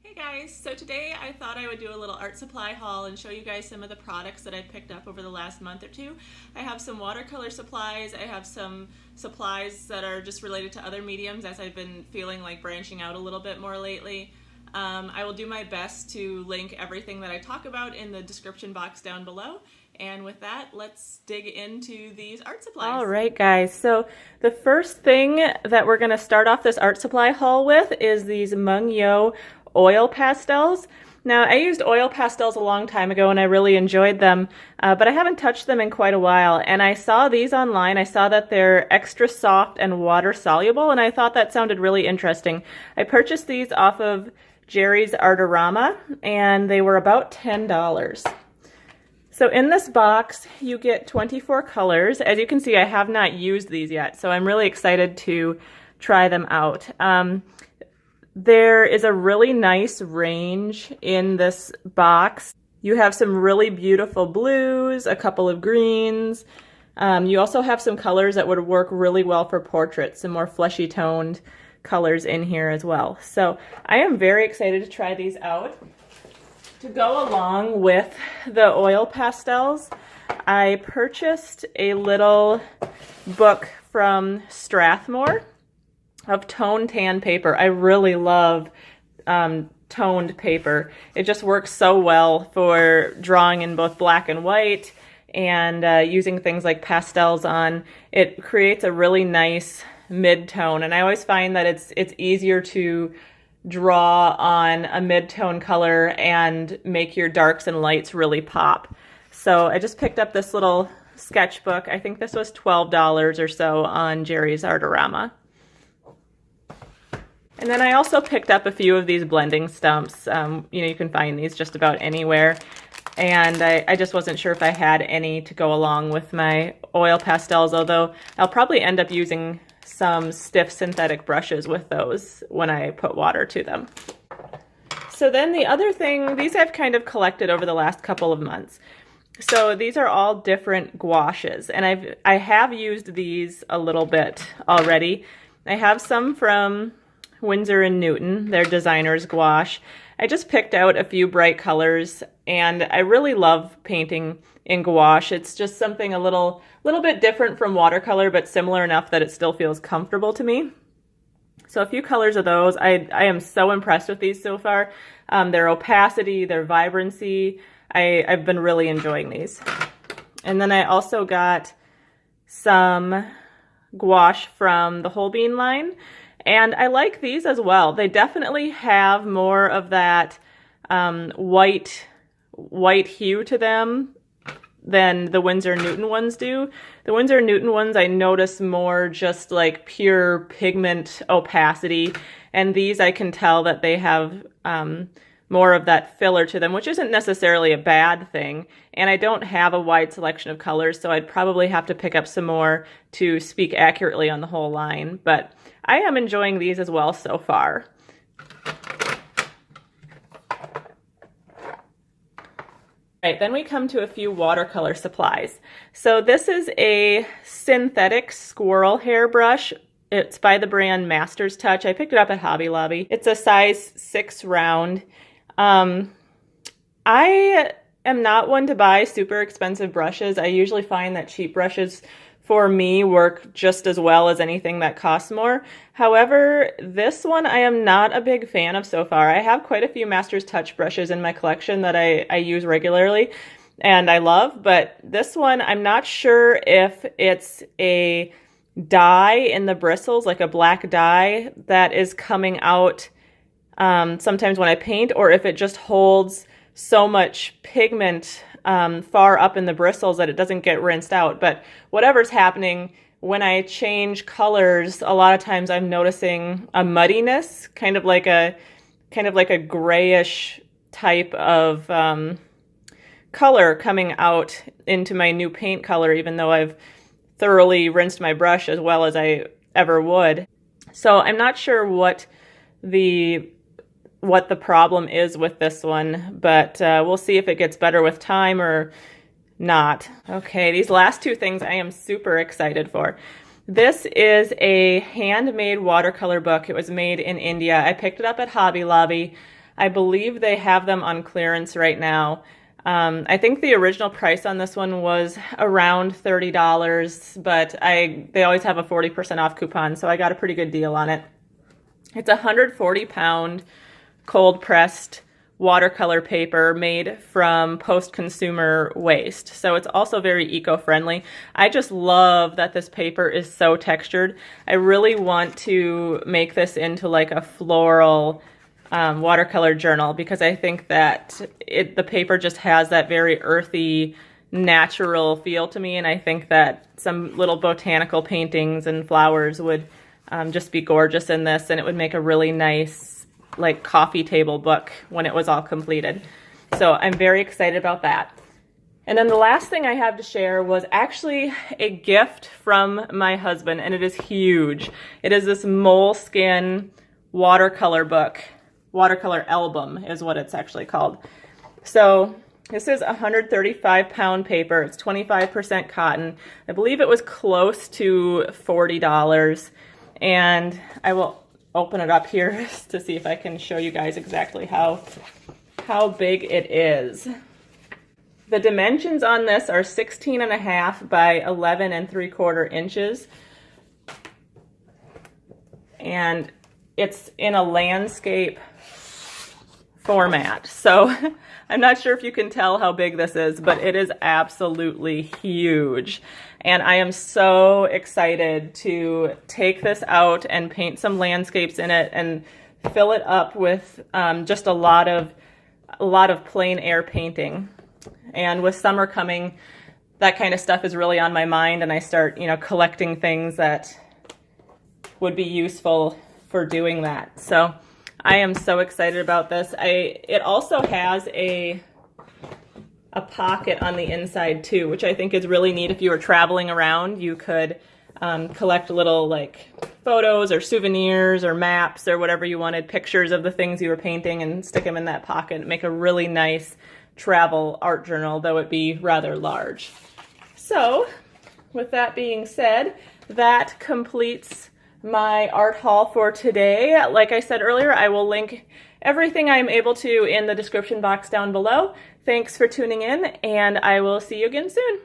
Hey guys, so today I thought I would do a little art supply haul and show you guys some of the products that I picked up over the last month or two. I have some watercolor supplies, I have some supplies that are just related to other mediums as I've been feeling like branching out a little bit more lately. I will do my best to link everything that I talk about in the description box down below. And with that, let's dig into these art supplies. All right, guys. So the first thing that we're going to start off this art supply haul with is these Mung-Yo oil pastels. Now, I used oil pastels a long time ago and I really enjoyed them, but I haven't touched them in quite a while. And I saw these online. I saw that they're extra soft and water soluble, and I thought that sounded really interesting. I purchased these off of Jerry's Artorama, and they were about $10. So in this box, you get 24 colors. As you can see, I have not used these yet, so I'm really excited to try them out. There is a really nice range in this box. You have some really beautiful blues, a couple of greens. You also have some colors that would work really well for portraits, some more fleshy toned colors in here as well. So I am very excited to try these out. To go along with the oil pastels, I purchased a little book from Strathmore of toned tan paper. I really love toned paper. It just works so well for drawing in both black and white and using things like pastels on. It creates a really nice mid-tone, and I always find that it's easier to draw on a mid-tone color and make your darks and lights really pop. So I just picked up this little sketchbook. I think this was $12 or so on Jerry's Artorama. And then I also picked up a few of these blending stumps. You can find these just about anywhere. And I just wasn't sure if I had any to go along with my oil pastels, although I'll probably end up using some stiff synthetic brushes with those when I put water to them. So then the other thing, these I've kind of collected over the last couple of months. So these are all different gouaches, and I have used these a little bit already. I have some from Winsor and Newton, their designer's gouache. I just picked out a few bright colors, and I really love painting in gouache. It's just something a little bit different from watercolor, but similar enough that it still feels comfortable to me. So a few colors of those. I am so impressed with these so far. Their opacity, their vibrancy. I've been really enjoying these. And then I also got some gouache from the Holbein line. And I like these as well. They definitely have more of that white hue to them than the Winsor & Newton ones do. The Winsor & Newton ones I notice more just like pure pigment opacity, and these I can tell that they have more of that filler to them, which isn't necessarily a bad thing. And I don't have a wide selection of colors, so I'd probably have to pick up some more to speak accurately on the whole line. But I am enjoying these as well so far. Right, then we come to a few watercolor supplies. So this is a synthetic squirrel hair brush. It's by the brand Master's Touch. I picked it up at Hobby Lobby. It's a size 6 round. I am not one to buy super expensive brushes. I usually find that cheap brushes for me work just as well as anything that costs more. However, this one I am not a big fan of so far. I have quite a few Master's Touch brushes in my collection that I use regularly and I love, but this one I'm not sure if it's a dye in the bristles, like a black dye that is coming out sometimes when I paint, or if it just holds so much pigment far up in the bristles that it doesn't get rinsed out. But whatever's happening, when I change colors, a lot of times I'm noticing a muddiness, kind of like a grayish type of color coming out into my new paint color, even though I've thoroughly rinsed my brush as well as I ever would. So I'm not sure what the problem is with this one, but we'll see if it gets better with time or not. Okay, these last two things I am super excited for. This is a handmade watercolor book. It was made in India. I picked it up at Hobby Lobby. I believe they have them on clearance right now. I think the original price on this one was around $30, but they always have a 40% off coupon, so I got a pretty good deal on it. It's a 140-pound cold pressed watercolor paper made from post-consumer waste. So it's also very eco-friendly. I just love that this paper is so textured. I really want to make this into like a floral watercolor journal because I think that the paper just has that very earthy, natural feel to me, and I think that some little botanical paintings and flowers would just be gorgeous in this, and it would make a really nice like coffee table book when it was all completed. So I'm very excited about that. And then the last thing I have to share was actually a gift from my husband, and it is huge. It is this Moleskin watercolor book. Watercolor album is what it's actually called. So this is 135-pound paper. It's 25% cotton. I believe it was close to $40. And I will open it up here to see if I can show you guys exactly how big it is. The dimensions on this are 16.5 by 11.75 inches. And it's in a landscape format. So I'm not sure if you can tell how big this is, but it is absolutely huge. And I am so excited to take this out and paint some landscapes in it and fill it up with just a lot of plein air painting. And with summer coming, that kind of stuff is really on my mind, and I start, collecting things that would be useful for doing that. So I am so excited about this. It also has a pocket on the inside too, which I think is really neat. If you were traveling around, you could collect little like photos or souvenirs or maps or whatever you wanted, pictures of the things you were painting, and stick them in that pocket and make a really nice travel art journal, though it be rather large. So with that being said, that completes my art haul for today. Like I said earlier, I will link everything I'm able to in the description box down below. Thanks for tuning in, and I will see you again soon.